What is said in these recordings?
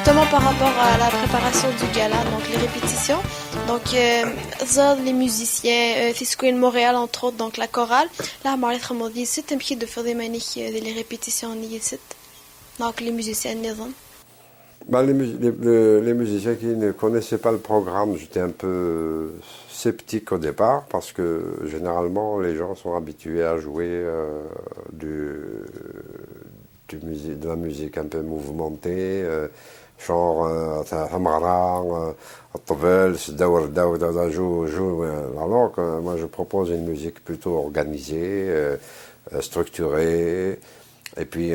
justement par rapport à la préparation du gala, donc les répétitions. Donc, ça, les musiciens, Fisco Montréal, entre autres, donc la chorale. Là, Marley Tramondi, c'est un pied de faire des manies, les répétitions en ici. Donc, les musiciens, les musiciens qui ne connaissaient pas le programme, j'étais un peu sceptique au départ parce que généralement les gens sont habitués à jouer de la musique un peu mouvementée, genre alors que moi je propose une musique plutôt organisée, structurée. Et puis,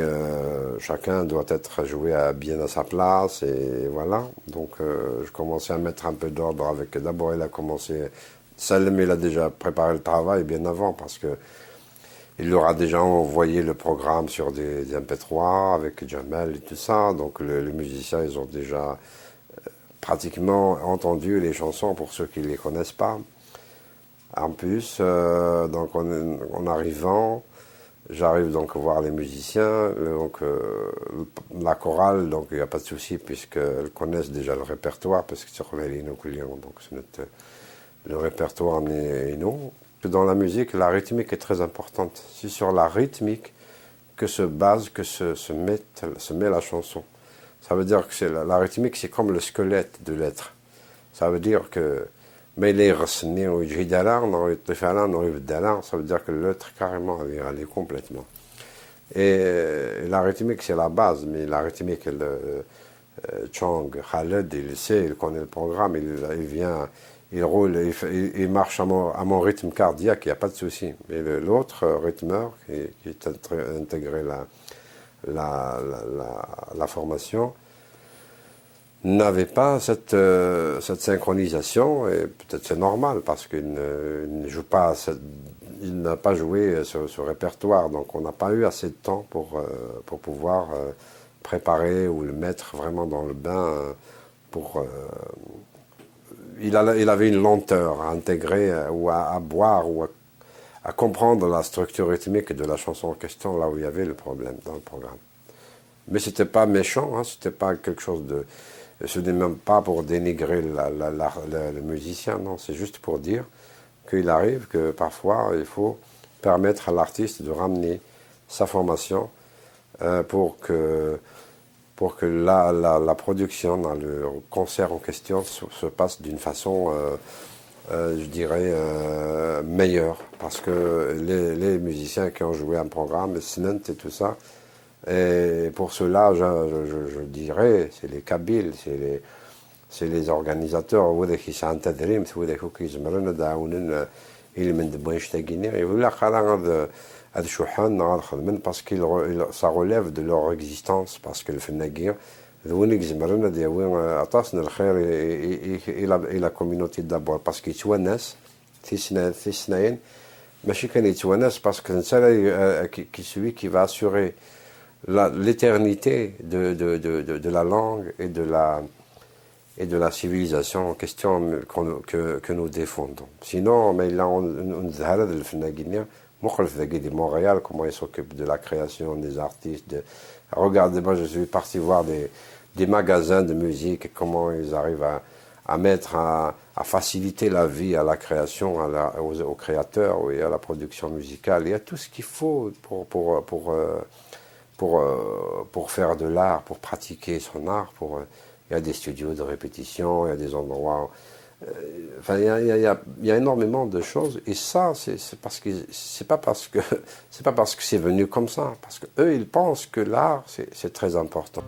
chacun doit être joué bien à sa place, et voilà. Donc, je commençais à mettre un peu d'ordre avec... D'abord, il a commencé... Salem, il a déjà préparé le travail bien avant, parce que il leur a déjà envoyé le programme sur des MP3 avec Jamel et tout ça. Donc, les musiciens, ils ont déjà pratiquement entendu les chansons pour ceux qui ne les connaissent pas. En plus, donc, en arrivant... J'arrive donc voir les musiciens, donc la chorale, donc il n'y a pas de souci puisqu'elles connaissent déjà le répertoire, parce que c'est le répertoire est non. Dans la musique, la rythmique est très importante. C'est sur la rythmique que se met la chanson. Ça veut dire que la rythmique, c'est comme le squelette de l'être. Ça veut dire que ça veut dire que l'autre carrément va aller complètement. Et la rythmique, c'est la base, mais la rythmique, Chang, Khaled, il sait, il connaît le programme, il vient, il roule, il marche à mon rythme cardiaque, il n'y a pas de souci. Mais l'autre rythmeur qui est intégré la formation, n'avait pas cette synchronisation, et peut-être c'est normal parce qu'il ne joue pas, il n'a pas joué ce répertoire, donc on n'a pas eu assez de temps pour pouvoir préparer ou le mettre vraiment dans le bain. Il avait une lenteur à intégrer ou à boire ou à comprendre la structure rythmique de la chanson en question, là où il y avait le problème dans le programme. Mais c'était pas méchant, hein, c'était pas quelque chose de... Ce n'est même pas pour dénigrer le musicien, non, c'est juste pour dire qu'il arrive que parfois il faut permettre à l'artiste de ramener sa formation pour que la production dans le concert en question se passe d'une façon, je dirais, meilleure. Parce que les musiciens qui ont joué un programme, Snent et tout ça, et pour cela, je dirais, c'est les Kabyles, c'est les organisateurs, qui sont intégrim, qui parce que ça relève de leur existence, parce que le Fenagir, et la communauté d'abord, parce qu'ils sont parce que c'est celui qui va assurer l'éternité de la langue et de la civilisation en question que nous défendons. Sinon, mais là, on de Montréal, comment ils s'occupent de la création des artistes. Regardez, moi je suis parti voir des magasins de musique, comment ils arrivent à faciliter la vie à la création, aux créateurs et à la production musicale. Il y a tout ce qu'il faut pour faire de l'art, pour pratiquer son art. Il y a des studios de répétition, il y a des endroits... Enfin, il y a énormément de choses, et ça, c'est pas parce que c'est venu comme ça, parce que eux, ils pensent que l'art, c'est très important.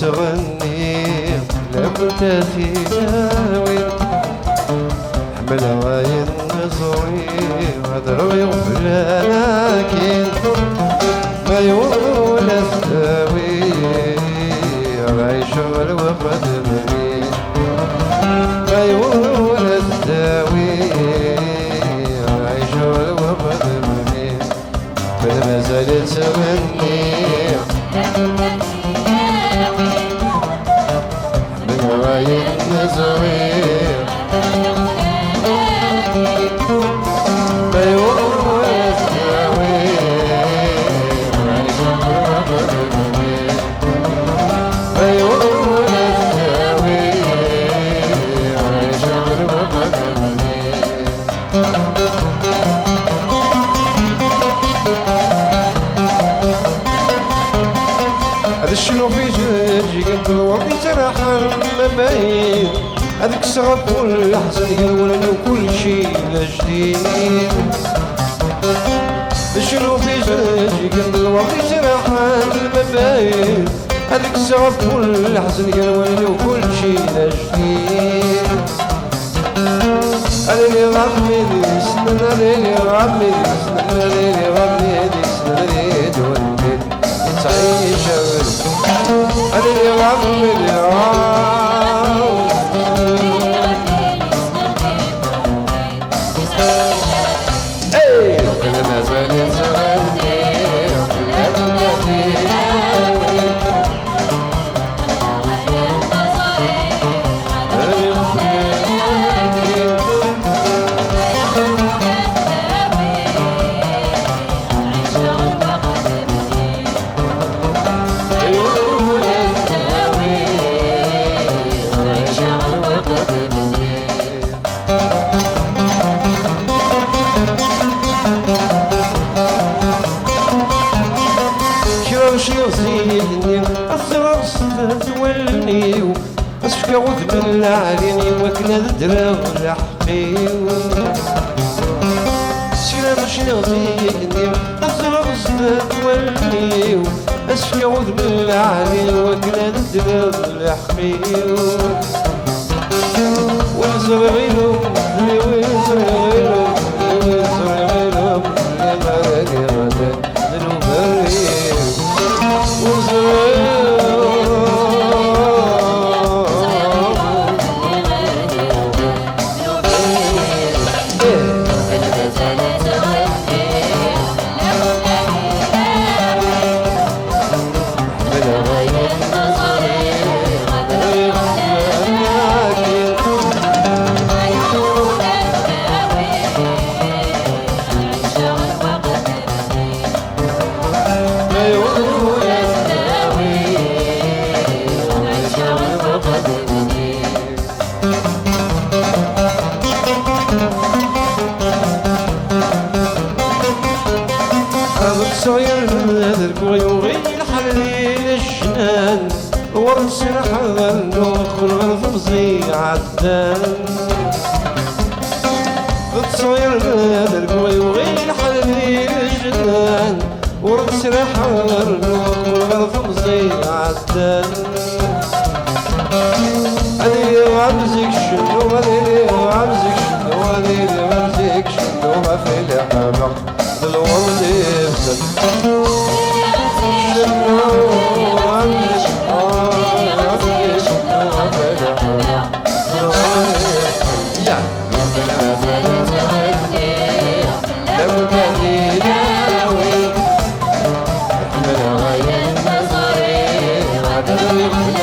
تغني لبتاتي ناوي حمل عين نزوي ودروي وبلا لكن ما يولى تغني من غاية نزوير بيوت زاوير بيوت هذا شنو في جاجي قلب الوطن جرح المباين هذاك صغب كل حزن يولد وكل شي جديد شنو في جاجي قلب الوطن جرح المباين هذاك صغب كل حزن يولد وكل شي جديد أنا اللي غمي لي سنن أنا اللي غمي لي سنن أنا اللي غمي لي سنن ريد وليد تعيش أنا اللي غمي لي إيه أنا ما زالت تغني تولني أسفك عود بالعاليني وكنا الدراغ لحقيو سينا باش نغزيني أزرق صدق تولني أسفك عود بالعاليني وكنا الدراغ لحقيو وزغيلو وزغيلو وزغيلو لما غادي غدا نلوبري وزغيلو صغير نذرك ويوغي الحليل الجنان ورسل حذر نوخر غرفزي عدان صغير نذرك ويوغي الحليل الجنان ورسل حذر نوخر غرفزي عدان أدري غمزك شنو أدري غمزك شنو أدري غمزك شنو ما في الحمق الورد يفسد شنو غمزك غمزك شنو ما في الحمق الورد يفسد يا لو تهدي داوي من غير نظري غدر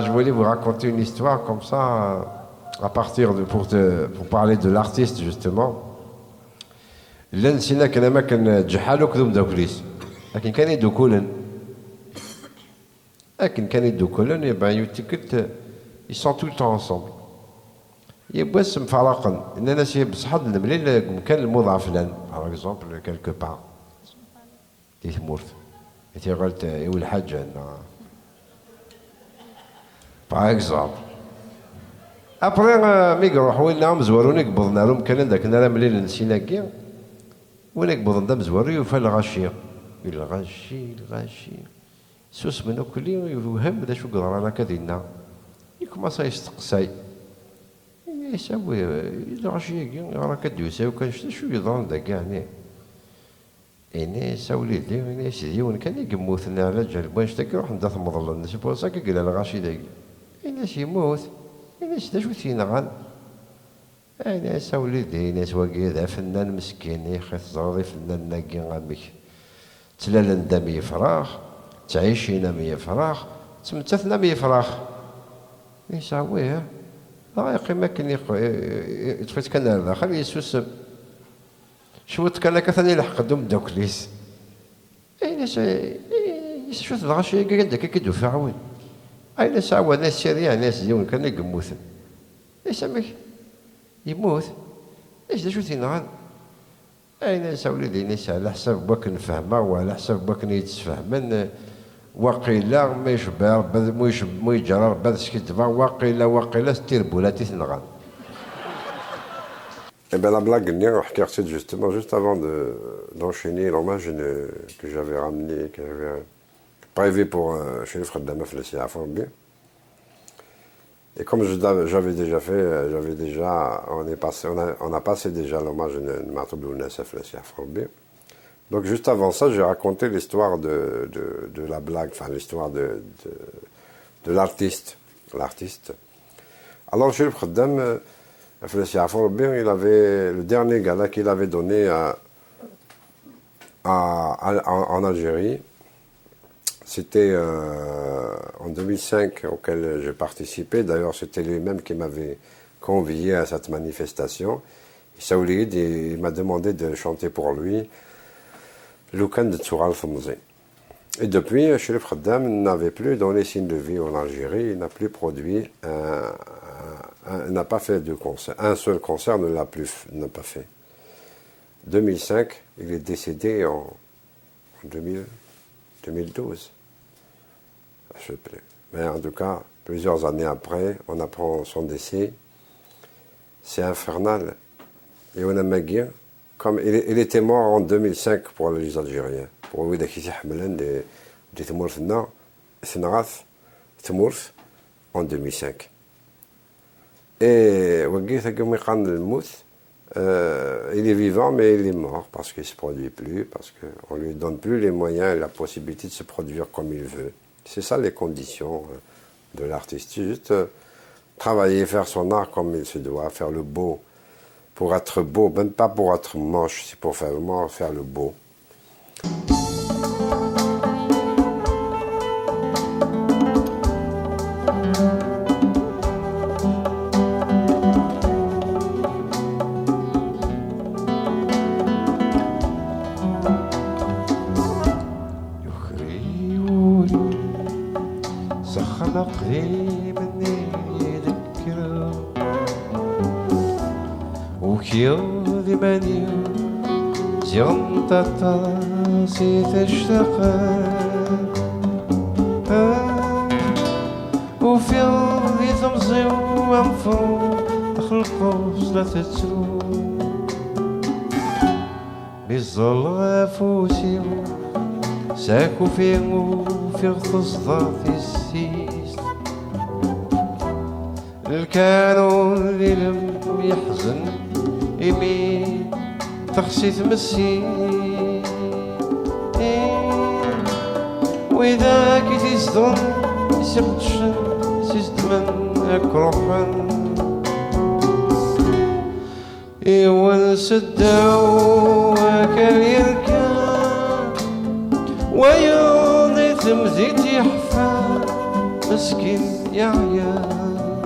je voulais vous raconter une histoire comme ça, à partir de, pour parler de l'artiste justement. لا نسينا كان ما كان جحالو كذوم داكليس لكن كان يدو كولن لكن كان يدو كولن يبقى يوتيكت ils sont tout le temps ensemble يبقى اسم فرقا ان الناس بصحاب المليل كان الموضع فلان par exemple quelque part تيمورت انت قلت والحاجه par exemple ابري مي يروح وين مزورون يقبضنا لهم كان ذاك النهار مليل نسينا كي وين يقبضنا مزوري وفا الغاشي الغاشي سوس منو كلي يفهم ذا شو قدر انا كدينا يكمص يستقساي يسوي الغاشي كي راه كدوسا وكان شو يضرن ذاك يعني إني سولي لي إني سيدي وين كان يموتنا على جال شتاك يروح ندا ثمضل الناس بوصاك قال الغاشي داك الناس يموت الناس دا شو تينغال أنا سولي لي ناس واقي ذا فنان مسكين يا أخي تزرضي فنان ناقي غامك تلال ندم يفراخ تعيشينا مية فراخ تمتثنا مية فراخ يساويه لا يقيم كان يطفيت كان هذا خلي يسوس شوت كان كثني لحق دوم دوكليس اين شو الغاشي قاعد كيدو فاعوين اين ساعه ناس سيريا ناس ديون كان يقموثن ايش سمك يموت ايش شو تينغان اين ساولي دي ناس على حسب باك نفهمه وعلى حسب باك يتفهمن وقيلا ما يشبع مو يجرى بس كتبا وقيلا ستير بولاتي تنغان. Eh bien, la blague, justement, juste avant d'enchaîner l'hommage que j'avais ramené, que j'avais prévu pour chez le frère Damaf, le CA Forbé. Et comme j'avais déjà fait, on a passé déjà l'hommage de Martoubou Nassef, le CA Forbé. Donc, juste avant ça, j'ai raconté l'histoire de la blague, enfin, l'histoire de l'artiste. Alors, chez le frère Damaf, il avait le dernier gala qu'il avait donné en Algérie. C'était en 2005 auquel j'ai participé. D'ailleurs, c'était lui-même qui m'avait convié à cette manifestation. Saoulid, il m'a demandé de chanter pour lui Loukan de Tsoural Fomzé. Et depuis, Chérif Khaddam n'avait plus donné signe de vie en Algérie. Il n'a plus produit n'a pas fait de concert. Un seul concert n'a pas fait. 2005, il est décédé en 2012. Je sais plus. Mais en tout cas, plusieurs années après, on apprend son décès. C'est infernal. Et on a Maguire, comme il était mort en 2005 pour les Algériens. Pour lui, il en 2005. Et il est vivant, mais il est mort parce qu'il ne se produit plus, parce qu'on ne lui donne plus les moyens et la possibilité de se produire comme il veut. C'est ça les conditions de l'artiste. Juste travailler, faire son art comme il se doit, faire le beau. Pour être beau, même pas pour être moche, c'est pour vraiment faire le beau. تطاسي تشتاق وفي ارضي تمزي وانفو تخلقو لا تتسو بالظل فوسي ساكو فيه في غطس ضاطي السيس الكانون اللي لم يحزن يمين تخشي تمسي وإذا كي تزدن يسبتشن تزدمن كروحن إيوان سداو وكان يركان ويوضي تمزيد يحفى مسكين يا عيال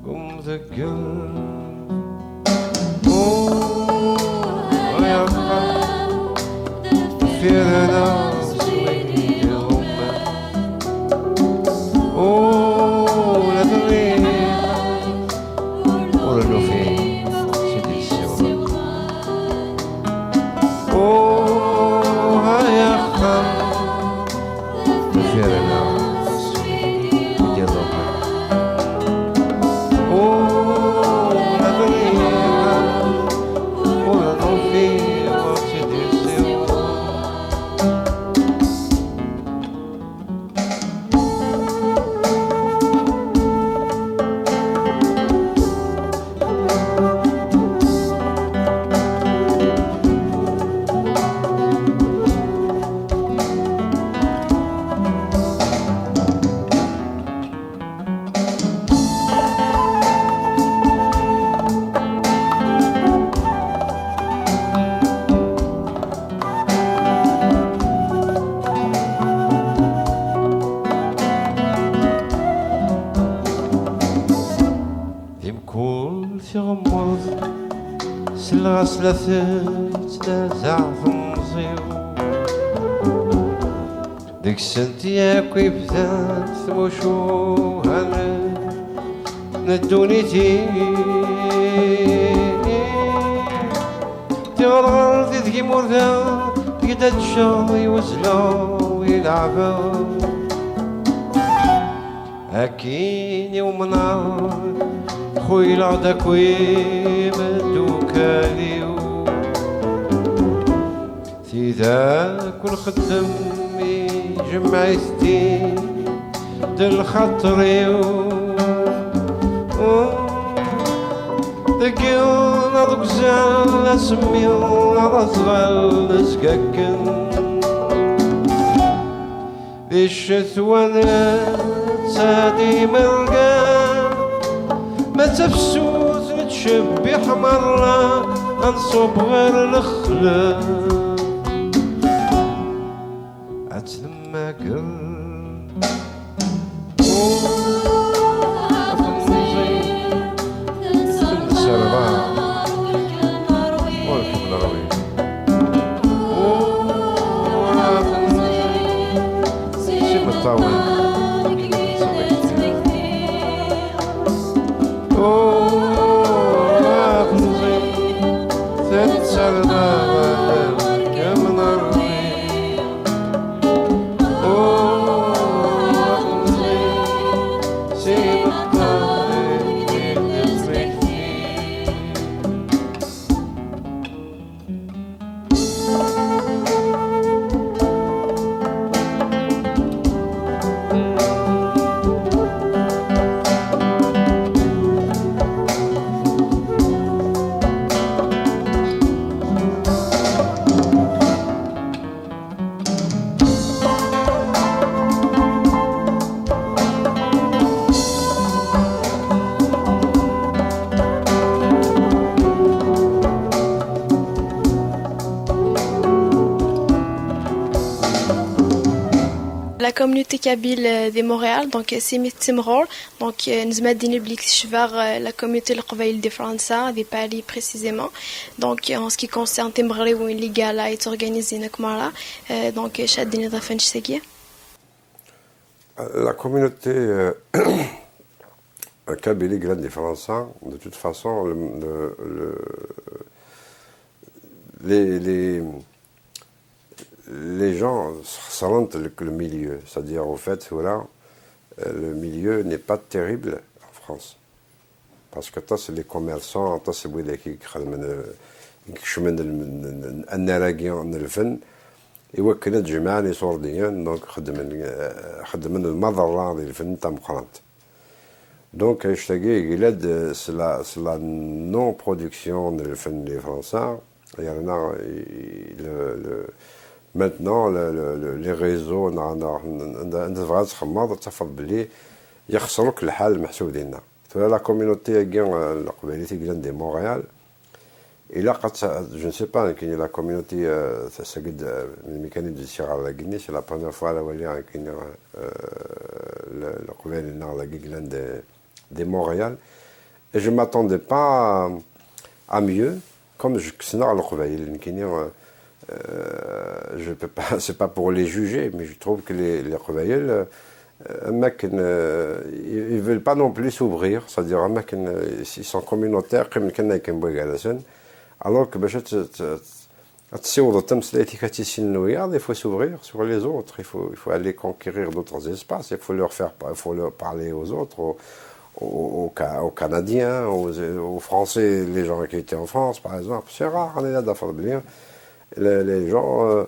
قم ذكر فينا سويني الغمة ولا تغير ولا نوفي سيدي السوا هيا خم فينا سويني الغمة الغسلة تتنازع في النصيو ديك السنت ياك بدات ثموشوها ندونيتي تغرغر تذكي مردا يدا تشا يوزلا ويلعبا أكين يوم نهار خوي العدا كوي مدوكاليو تيذاك ونخدم جمعيتي دل خاطري ذكيون هذوك زال اسميون هذا صغال نسكاكن ذي الشتوانة تسادي مرقان ما تفسوس نتشبي حمرة انصب غير الخلا أتلمى قل La communauté kabyle de Montréal, donc c'est Timrol, donc nous avons vers la communauté le Qbaïl de France, de Paris précisément. Donc en ce qui concerne Timrol où une gala est organisée nakmala, donc Chadine Rafan Chsegia. La communauté kabylie grande des Français, de toute façon, les gens sentent le milieu, c'est-à-dire au fait, voilà, le milieu n'est pas terrible en France. Parce que c'est les commerçants, c'est les qui يكشمن النراقيون الفن يوكلت جماعة صورديين دونك خدمن المضرة ديال الفن تاع مقرنت دونك يشتاقي يقلد سلا نون برودكسيون ديال الفن ديال فرنسا يعني maintenant les réseaux ندفع تخمض تفضل بلي يخسروك الحال المحسوب ديالنا فلا كوميونيتي القبائليه تاع دي مونريال إلا قد جو نسي با كاين لا كوميونيتي تسقد الميكانيك ديال الصغار لا غيني سي لا بروميير فوا لا ولي كاين القبائل لا غيغلاند دي مونريال et je m'attendais pas à mieux comme je كسنا القبائل كاين je peux pas, c'est pas pour les juger, mais je trouve que les قبائل ils veulent pas non plus s'ouvrir, c'est-à-dire ils sont communautaires comme كنا كنبغي جالسين alors que باش تصيوض التمثيلات كاتي سينويا il faut s'ouvrir sur les autres, il faut aller conquérir d'autres espaces, il faut leur parler aux autres, aux Canadiens, aux Français, les gens qui étaient en France par exemple, c'est rare, on est là d'affaires bien. Les gens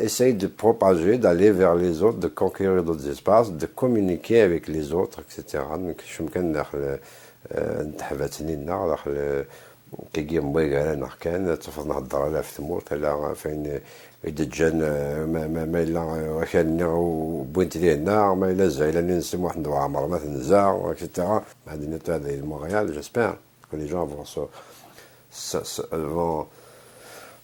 essayent de propager, d'aller vers les autres, de conquérir d'autres espaces, de communiquer avec les autres, etc. Donc, je me connais dans كي مبيغا انا كان تفضل نهضر على في ثمور لا فين يدجن ما الا كان بوينت ديالنا ما الا زايله نسمو واحد عمر ما تنزا اكسترا مدينه هذه مونريال جيسبر que les gens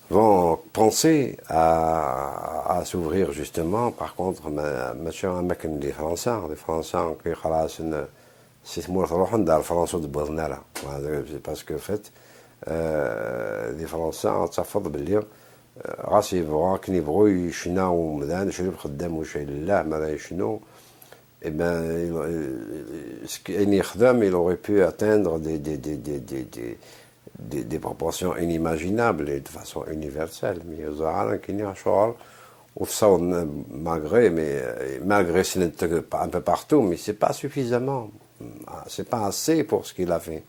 vont penser à s'ouvrir justement. Par contre ماشي اماكن دي فرنسا كي خلاص سي ثمور تروح ندار فرنسا دبرنا لها parce que fait لي فرنسا تحفظ باللي غاس يبغوا كي يبغوا يشناو مدان شرب خدام وشي لله ما لا يشنو et ben il aurait pu atteindre des proportions inimaginables et de façon universelle mais زعلان كاين شغل وفصل malgré c'est un peu partout mais c'est pas suffisamment c'est pas assez pour ce qu'il a fait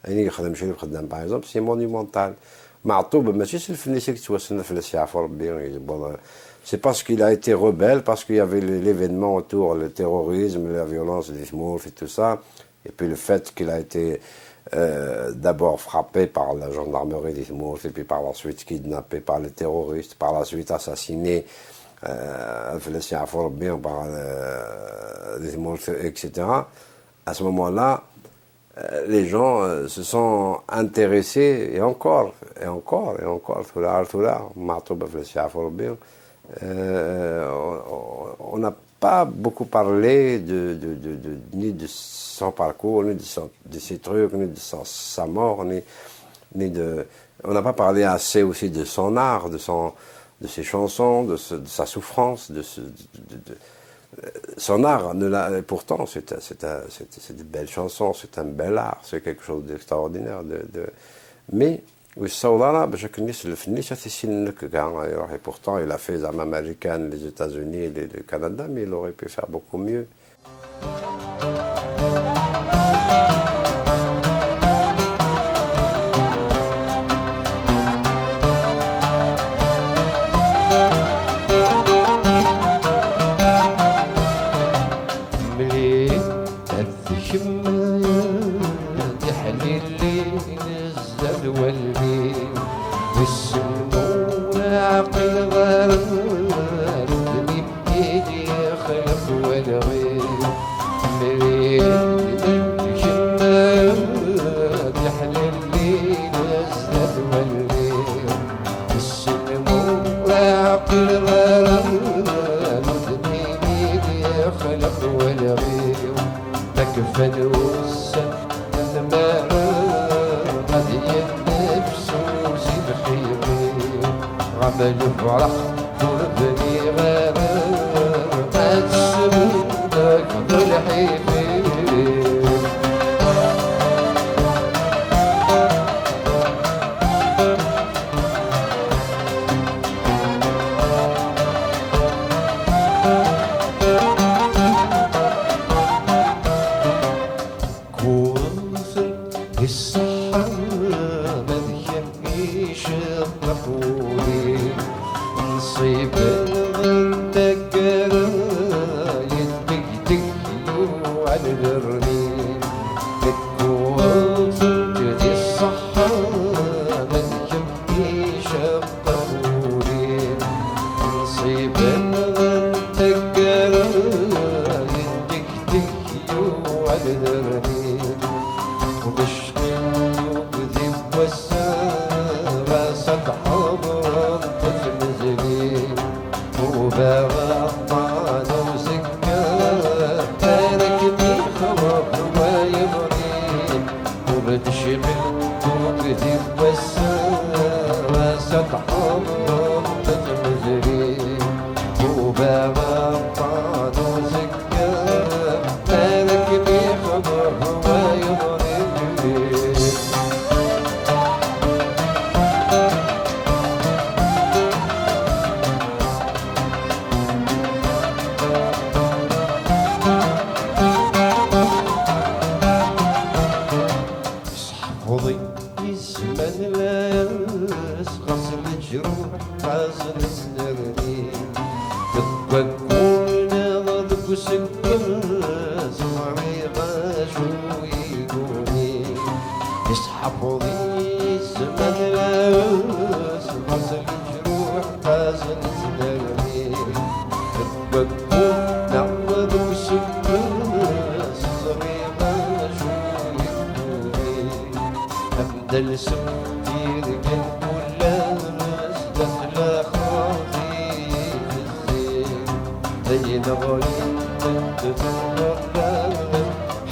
يخدم شريف خدام par exemple c'est monumental معطوب ماشي سي الفنيسي كتوسلنا في السيافة ربي c'est parce qu'il a été rebelle, parce qu'il y avait l'événement autour, le terrorisme, la violence des Smurfs et tout ça, et puis le fait qu'il a été d'abord frappé par la gendarmerie des Smurfs, et puis par la suite kidnappé par les terroristes, par la suite assassiné par les Smurfs, etc. À ce moment-là, les gens se sont intéressés, et encore, on n'a pas beaucoup parlé ni de son parcours, ni de ses trucs, ni de sa mort, on n'a pas parlé assez aussi de son art, de ses chansons, de sa souffrance, son art. Pourtant, c'est de belles chansons, c'est un bel art, c'est quelque chose d'extraordinaire. Mais et pourtant il a fait les armes américaines, les États-Unis et le Canada, mais il aurait pu faire beaucoup mieux.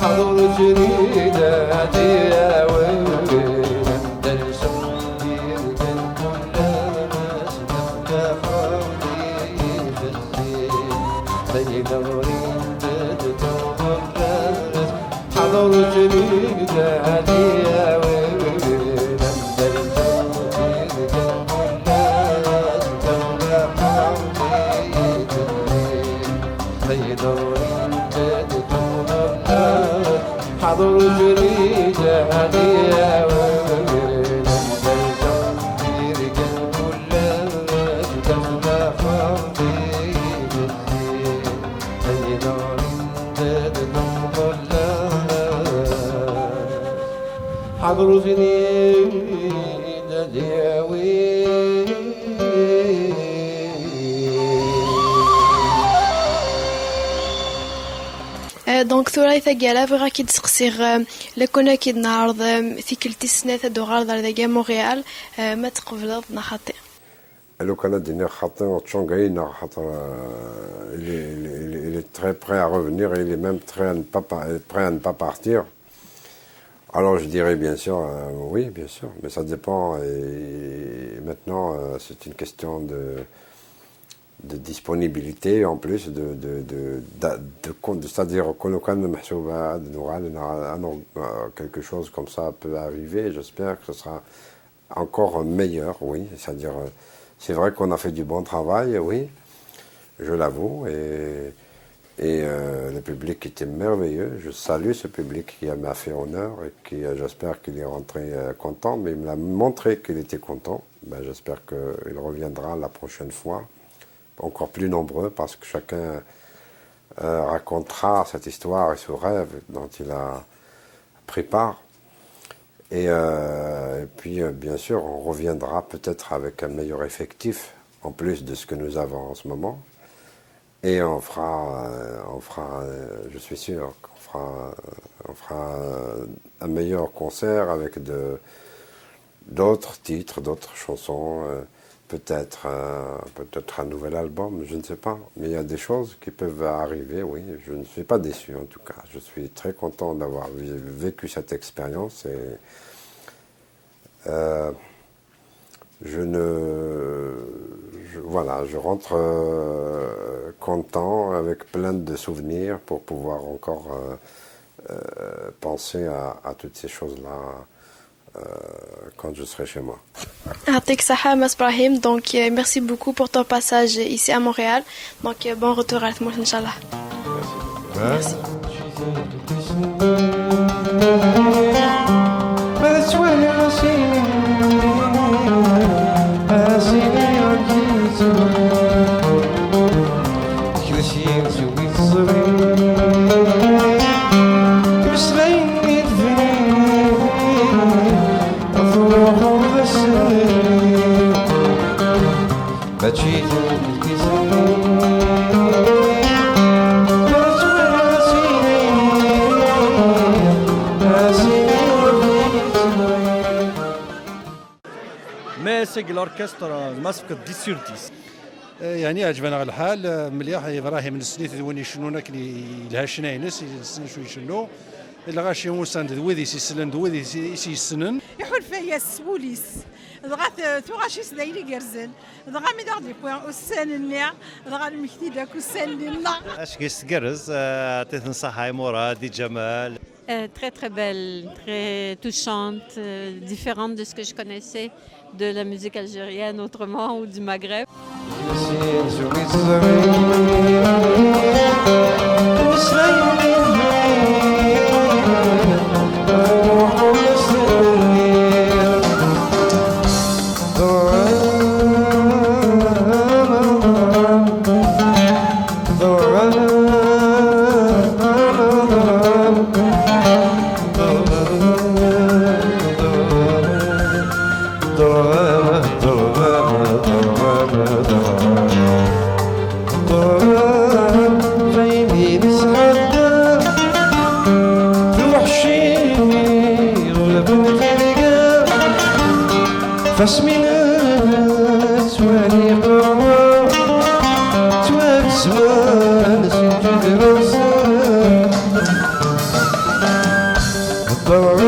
حضر جريدة يا ويلي حضروا فيني دياوي دونك ثلاثة قال بغا كي تسقسيغ لكنا كي نعرض في كلتي السنة دوغال دار مونريال ما تقبلض نخاطي لو كان دينا خاطر تشونغاي خاطر il est très prêt à revenir et il est même prêt à ne pas partir. Alors je dirais bien sûr, oui, bien sûr, mais ça dépend. Et maintenant, c'est une question de disponibilité en plus, c'est-à-dire quelque chose comme ça peut arriver. J'espère que ce sera encore meilleur, oui. C'est-à-dire, c'est vrai qu'on a fait du bon travail, oui, je l'avoue, et le public était merveilleux. Je salue ce public qui m'a fait honneur et qui, j'espère qu'il est rentré content, mais il me l'a montré qu'il était content. Ben, j'espère qu'il reviendra la prochaine fois, encore plus nombreux, parce que chacun racontera cette histoire et ce rêve dont il a pris part. Et puis, bien sûr, on reviendra peut-être avec un meilleur effectif, en plus de ce que nous avons en ce moment. Et on fera, je suis sûr qu'on fera un meilleur concert avec d'autres titres, d'autres chansons, peut-être un nouvel album, je ne sais pas. Mais il y a des choses qui peuvent arriver, oui. Je ne suis pas déçu en tout cas. Je suis très content d'avoir vécu cette expérience et je rentre content avec plein de souvenirs pour pouvoir encore penser à toutes ces choses-là quand je serai chez moi. Artek Saham Brahim, donc merci beaucoup pour ton passage ici à Montréal. Donc bon retour à Tmoul, Inch'Allah. Merci. ماسك الأوركسترا ماسك ديسيرتيس يعني عجبنا الحال مليح إبراهيم من السنيت وين يشنونا كلي لها شناينس السن شو يشنو الغاشي وساند ذوذي سيسلن ذوذي سيسنن يحول فيا السبوليس دغا ثوغاشي سدايلي كرزن دغا مي دغ دي بوين السن النيع دغا المكتي داك السن لنا اش كيسكرز عطيت نصحة مراد دي جمال très très belle, très touchante, différente de ce que je connaissais de la musique algérienne autrement ou du Maghreb. The